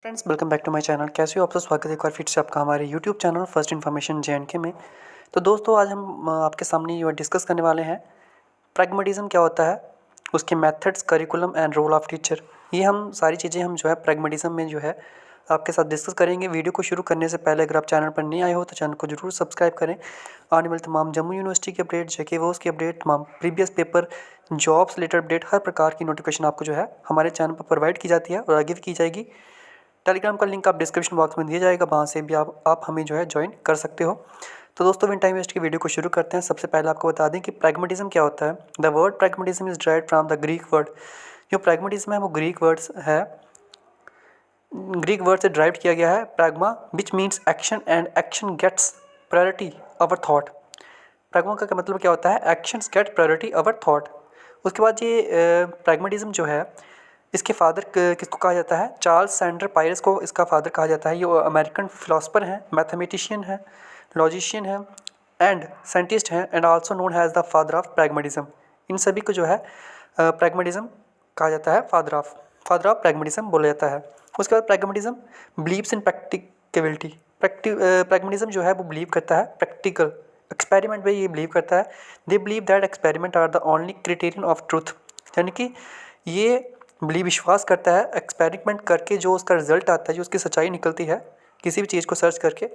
Friends, welcome back to my channel. कैसे हो आप सब? स्वागत है एक बार फिर से आपका हमारे YouTube channel first information JNK में। तो दोस्तों, आज हम आपके सामने ये डिस्कस करने वाले हैं प्रैग्मेटिज्म क्या होता है, उसके methods, curriculum and role of teacher. ये हम सारी चीज़ें हम जो है प्रैग्मेटिज्म में जो है आपके साथ डिस्कस करेंगे। वीडियो को शुरू करने से पहले अगर आप चैनल पर नए आए हो तो चैनल को जरूर सब्सक्राइब करें। आने वाले तमाम जम्मू यूनिवर्सिटी के अपडेट, JK वोस की अपडेट, तमाम previous paper, jobs related update, हर प्रकार की नोटिफिकेशन आपको जो है हमारे चैनल पर प्रोवाइड की जाती है और आगे भी की जाएगी। टेलीग्राम का लिंक आप डिस्क्रिप्शन बॉक्स में दिया जाएगा, वहाँ से भी आप हमें जो है ज्वाइन कर सकते हो। तो दोस्तों, बिन टाइम वेस्ट की वीडियो को शुरू करते हैं। सबसे पहले आपको बता दें कि प्रैग्मेटिज्म क्या होता है। The word pragmatism is derived from the Greek word. जो प्रैग्मेटिज्म है वो ग्रीक वर्ड से डिराइव किया गया है, pragma, which means action and action gets priority over thought. Pragma का मतलब क्या होता है? Actions get priority over thought. उसके बाद ये प्रैग्मेटिज्म जो है, इसके फादर किसको कहा जाता है? चार्ल्स सैंडर पायरस को इसका फादर कहा जाता है। ये अमेरिकन फिलोसफर हैं, मैथमेटिशियन हैं, लॉजिशियन हैं एंड साइंटिस्ट हैं, and also known has the father of pragmatism. इन सभी को जो है प्रैग्मेटिज्म कहा जाता है, फादर ऑफ प्रैग्मेटिज्म बोला जाता है। उसके बाद प्रैग्मेटिज्म बिलीव्स इन प्रैक्टिकेबिलिटी। प्रैग्मेटिज्म जो है वो बिलीव करता है प्रैक्टिकल एक्सपेरिमेंट में। ये बिलीव करता है, they believe that experiment are the only criterion of truth. यानी कि ये बिलीव, विश्वास करता है एक्सपेरिमेंट करके जो उसका रिजल्ट आता है, जो उसकी सच्चाई निकलती है किसी भी चीज़ को सर्च करके,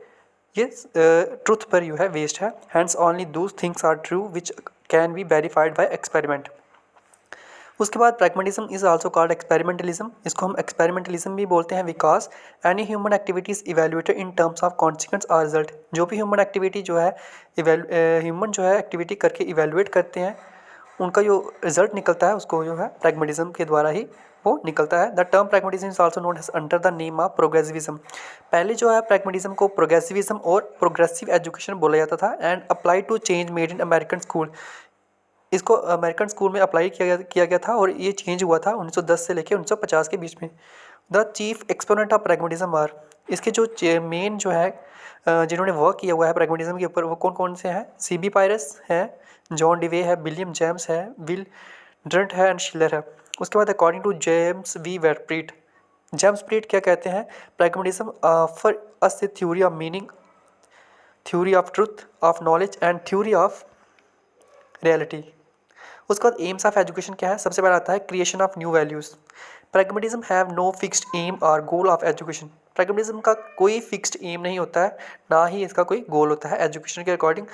ये ट्रुथ पर यू है वेस्ट है। Hence only those things are true which can be verified by experiment. उसके बाद pragmatism is also called experimentalism. इसको हम एक्सपेरिमेंटलिज्म भी बोलते हैं because any human activity is evaluated in terms of consequence और रिजल्ट। जो भी ह्यूमन एक्टिविटी जो है ह्यूमन जो है एक्टिविटी करके इवेल्युएट करते हैं, उनका जो रिजल्ट निकलता है उसको जो है प्रैग्मेटिज्म के द्वारा ही वो निकलता है। The term pragmatism is also known as under the name of progressivism. पहले जो है प्रैग्मेटिज्म को प्रोग्रेसिविज्म और प्रोग्रेसिव एजुकेशन बोला जाता था and apply to change made in American school. इसको अमेरिकन स्कूल में अप्लाई किया गया था और ये चेंज हुआ था 1910 से लेकर 1950 के बीच में। The chief exponent of pragmatism are, इसके जो मेन जो है जिन्होंने वर्क किया हुआ है प्रैग्मेटिज्म के ऊपर, वो कौन कौन से हैं? CB पायरस है, जॉन डिवे है, विलियम जेम्स है, विल ड्रंट है एंड शिलर है। उसके बाद अकॉर्डिंग टू जेम्स वी वेरप्रीट, जेम्स प्रीट क्या कहते हैं? Pragmatism offer us the theory of meaning, theory of truth, of knowledge and theory of reality. उसके बाद एम्स ऑफ एजुकेशन क्या है? सबसे पहला आता है creation of new values. Pragmatism have no fixed aim और गोल ऑफ एजुकेशन। प्रैग्मेटिज्म का कोई फिक्स्ड एम नहीं होता है, ना ही इसका कोई गोल होता है एजुकेशन के अकॉर्डिंग।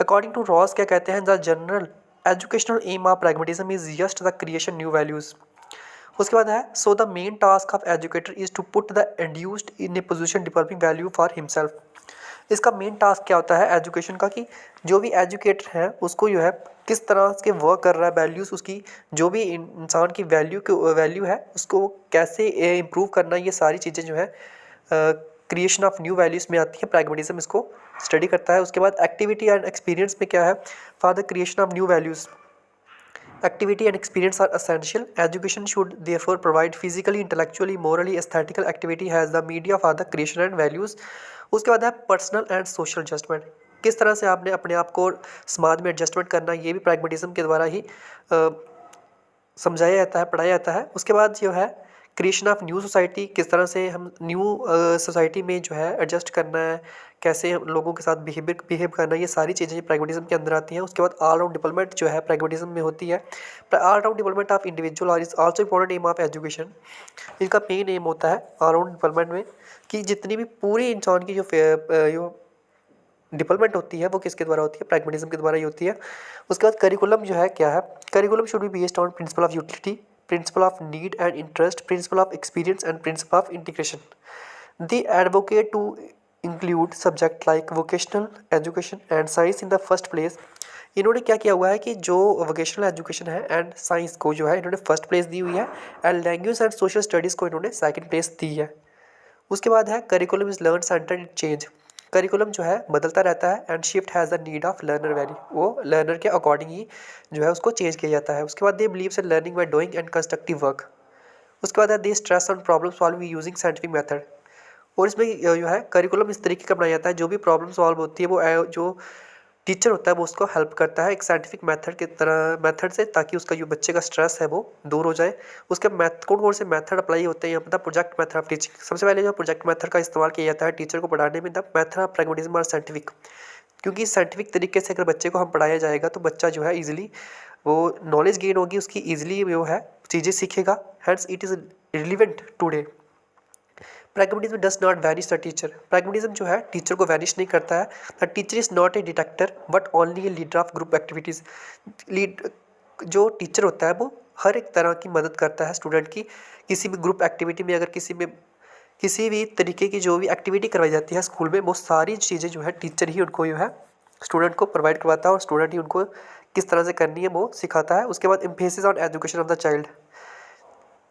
अकॉर्डिंग टू रॉस क्या कहते हैं? The general educational aim of pragmatism is just the creation new values. उसके बाद है so the main task of educator is to put the educand in a position developing value for himself. इसका main task क्या होता है education का, कि जो भी एजुकेटर है उसको जो है किस तरह के वर्क कर रहा है, वैल्यूज़ उसकी, जो भी इंसान की वैल्यू है उसको कैसे इम्प्रूव करना, ये सारी चीज़ें जो है क्रिएशन ऑफ न्यू वैल्यूज़ में आती है। प्रैग्मेटिज्म इसको स्टडी करता है। उसके बाद एक्टिविटी एंड एक्सपीरियंस में क्या है? For the creation of new values, activity and experience are essential. Education should therefore provide physically, intellectually, morally, aesthetical activity as the media for the creation and values. उसके बाद है personal and social adjustment. किस तरह से आपने अपने आप को समाज में एडजस्टमेंट करना, ये भी प्रैग्मेटिज्म के द्वारा ही समझाया जाता है, पढ़ाया जाता है। उसके बाद जो है क्रिएशन ऑफ न्यू सोसाइटी, किस तरह से हम न्यू सोसाइटी में जो है एडजस्ट करना है, कैसे हम लोगों के साथ बिहेव करना, ये सारी चीज़ें प्रैग्मेटिज्म के अंदर आती हैं। उसके बाद ऑल राउंड डेवलपमेंट जो है प्रैग्मेटिज्म में होती है। All round development of individual और is also important aim of education. इनका मेन एम होता है ऑल राउंड डेवलपमेंट में कि जितनी भी पूरे इंसान की जो डेवलपमेंट होती है वो किसके द्वारा होती है? प्रैग्मेटिज्म के द्वारा ही होती है। उसके बाद करिकुलम जो है क्या है? Curriculum should be based on principle of utility, principle of need and interest, principle of experience and principle of integration. They advocate to include subject like vocational education and science in the first place. इन्होंने क्या किया हुआ है कि जो vocational education है and science को जो है इन्होंने फर्स्ट प्लेस दी हुई है, and language and social studies को इन्होंने सेकंड प्लेस दी है। उसके बाद है curriculum is learn centred in change. Curriculum जो है बदलता रहता है and shift has the need of learner value, वो लर्नर के अकॉर्डिंग ही जो है उसको चेंज किया जाता है। उसके बाद they believes in learning by doing and constructive work. उसके बाद है they stress on problem solving using scientific method. और इसमें जो है करिकुलम इस तरीके का बनाया जाता है, जो भी प्रॉब्लम सॉल्व होती है वो जो टीचर होता है वो उसको हेल्प करता है एक साइंटिफिक मेथड की तरह मेथड से, ताकि उसका जो बच्चे का स्ट्रेस है वो दूर हो जाए। उसके कौन कौन से मेथड अप्लाई होते हैं यहाँ पर? Project method of teaching. सबसे पहले जो प्रोजेक्ट मेथड का इस्तेमाल किया जाता है टीचर को पढ़ाने में, द मेथड ऑफ प्रैग्मेटिज्म और साइंटिफिक। क्योंकि साइंटिफिक तरीके से अगर बच्चे को हम पढ़ाया जाएगा तो बच्चा जो है ईजिली वो नॉलेज गेन होगी उसकी, ईजिली वो है चीज़ें सीखेगा। Hence it is relevant today. Pragmatism does not vanish the teacher. Pragmatism जो है टीचर को वैनिश नहीं करता है। The teacher is not a detector but only a leader of group activities. Lead जो टीचर होता है वो हर एक तरह की मदद करता है स्टूडेंट की। किसी भी ग्रुप एक्टिविटी में अगर किसी भी तरीके की जो भी एक्टिविटी करवाई जाती है स्कूल में, वो सारी चीज़ें जो है टीचर ही उनको जो है स्टूडेंट को प्रोवाइड करवाता है और स्टूडेंट ही उनको किस तरह से करनी है वो सिखाता है। उसके बाद emphasis on education of the child.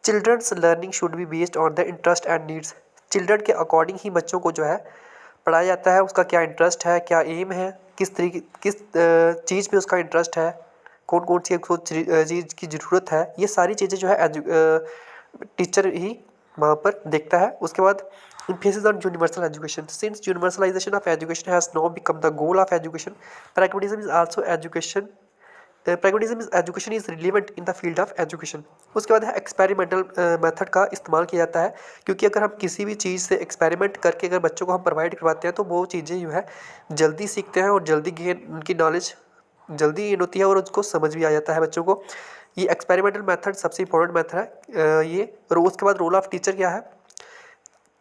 Childrens learning should be based on the interest and needs. Children के अकॉर्डिंग ही बच्चों को जो है पढ़ाया जाता है। उसका क्या इंटरेस्ट है, क्या एम है, किस चीज़ में उसका इंटरेस्ट है, कौन कौन सी चीज़ की ज़रूरत है, ये सारी चीज़ें जो है टीचर ही वहाँ पर देखता है। उसके बाद emphasis on universal education. Since universalization of education has now become the goal of education, pragmatism is also education. Education is relevant in the field of education. उसके बाद है एक्सपेरिमेंटल मेथड का इस्तेमाल किया जाता है, क्योंकि अगर हम किसी भी चीज़ से एक्सपेरिमेंट करके अगर बच्चों को हम प्रोवाइड करवाते हैं तो वो चीज़ें जो है जल्दी सीखते हैं और जल्दी गेन उनकी नॉलेज जल्दी गेन होती है और उसको समझ भी आ जाता है बच्चों को। ये एक्सपेरिमेंटल मेथड सबसे इंपॉर्टेंट मेथड है ये। और उसके बाद रोल ऑफ टीचर क्या है,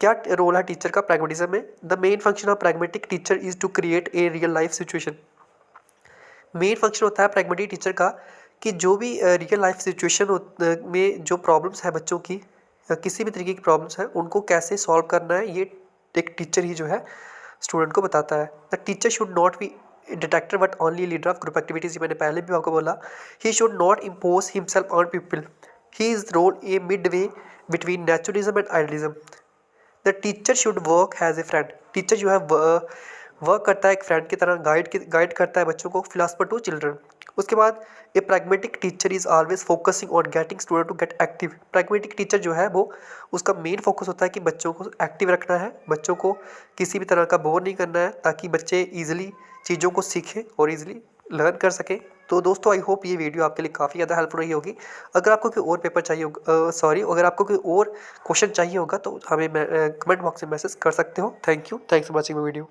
क्या रोल है टीचर का प्रैग्मेटिज्म में? The main function of pragmatic teacher is to create a real life situation. Main function होता है प्रैग्मेटिक टीचर का कि जो भी रियल लाइफ सिचुएशन में जो प्रॉब्लम्स है बच्चों की, किसी भी तरीके की प्रॉब्लम्स हैं उनको कैसे सॉल्व करना है, ये एक टीचर ही जो है स्टूडेंट को बताता है। The teacher should not be detector but only leader of group activities. मैंने पहले भी आपको बोला, he should not impose himself on people, he is role a mid way between naturalism and idealism. The teacher should work has a friend. Teacher जो है work करता है एक फ्रेंड की तरह, गाइड करता है बच्चों को। Philosopher to children. उसके बाद a pragmatic teacher is always focusing on getting student to get active. Pragmatic teacher जो है वो उसका मेन फोकस होता है कि बच्चों को एक्टिव रखना है, बच्चों को किसी भी तरह का बोर नहीं करना है, ताकि बच्चे ईजिली चीज़ों को सीखें और ईजिली लर्न कर सकें। तो दोस्तों आई होप ये वीडियो आपके लिए काफ़ी ज़्यादा हेल्पफुल रही होगी। अगर आपको कोई और पेपर चाहिए होगा अगर आपको कोई और क्वेश्चन चाहिए होगा तो हमें कमेंट बॉक्स में मैसेज कर सकते हो। Thank you, thanks for watching my video.